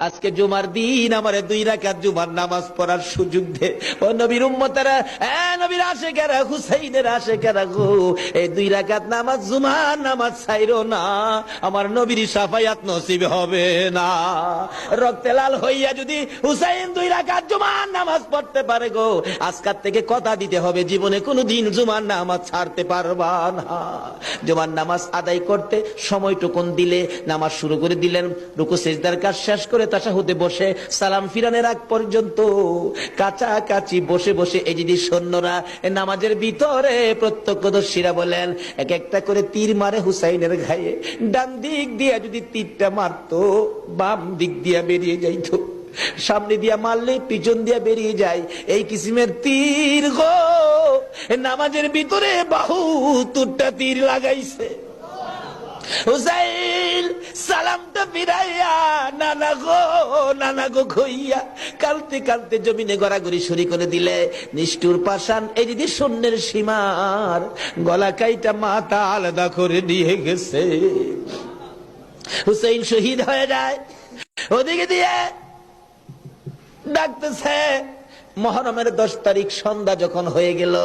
আজকে জুমার দিন আমারে 2 রাকাত জুমার নামাজ পড়ার সুযোগ দে। ও নবীর উম্মতেরা, নবীর আশিকেরা, হুসাইনের আশিকেরা গো, এই 2 রাকাত নামাজ জুমার নামাজ ছাইরো না, আমার নবীর শাফায়াত নসিব হবে না। রক্তে লাল হইয়া যদি হুসাইন 2 রাকাত জুমার নামাজ পড়তে পারে গো, আজকাল থেকে কথা দিতে হবে জীবনে কোনোদিন জুমার নামাজ ছাড়তে পারবা না। জুমার নামাজ আদায় করতে সময়টুকুন দিলে নামাজ শুরু করে দিলেন, রুকু সিজদার কাজ শেষ করে তাশাহুদে বসে সালাম ফিরানের আগ পর্যন্ত কাছাকাছি বসে বসে এই যদি সৈন্যরা নামাজের ভিতরে প্রত্যক্ষদর্শীরা বলেন এক একটা করে তীর মারে হুসাইনের গায়ে। ডান দিক দিয়ে যদি তীরটা মারতো, বাম দিক দিয়ে বেরিয়ে যাইতো, সামনে দিয়া মারলে পিছন দিয়া বেরিয়ে যায়, এই কিসিমের তীর গো নামাজের ভিতরে বাহুতুরটা তীর লাগাইছে। হুসাইন সালামটা ফিরাইয়া নানা গো কইয়া কালতে কালতে জমিনে গড়াগড়ি শুরু করে দিলে। নিষ্ঠুর পাষাণ এই দিদি শূন্যের সীমার গলা কাইটা মাথা আলাদা করে নিয়ে গেছে। হুসাইন শহীদ হয়ে যায়। ওদিকে দিয়ে ডাকতেছে। মুহররমের 10 তারিখ সন্ধ্যা যখন হয়ে গেল,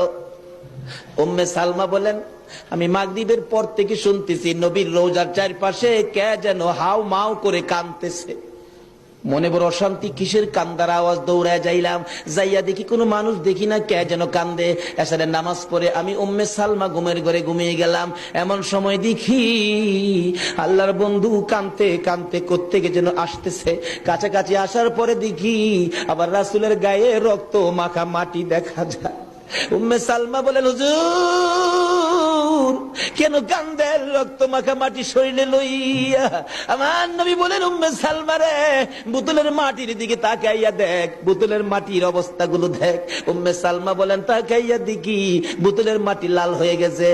উম্মে সালমা বলেন আমি মাগরিবের পর থেকে শুনতেছি নবীর রওজার চারপাশে কে যেন হাউ মাউ করে কাঁদতেছে। মনে বড় অশান্তি, কিসের কান্দার আওয়াজ? দৌড়ায় যাইলাম, যাইয়া দেখি কোনো মানুষ দেখি না, কে যেন কান্দে। এসারে নামাজ পড়ে আমি উম্মে সালমা ঘুমের ঘরে ঘুমিয়ে গেলাম। এমন সময় দেখি আল্লাহর বন্ধু কাঁদতে কাঁদতে কোত্থেকে যেন আসতেছে। কাছাকাছি আসার পরে দেখি আবার রাসূলের গায়ে রক্ত মাখা মাটি দেখা যায়। উম্মে সালমা বলেন হুজুর কেন কান্দেন রক্ত মাখা মাটি শরীরে লইয়া? আমার নবী বলেন উম্মে সালমা রে, বোতলের মাটির দিকে তাকাইয়া দেখ, বোতলের মাটির অবস্থা গুলো দেখ। উম্মে সালমা বলেন তাকাইয়া দেখি বোতলের মাটি লাল হয়ে গেছে।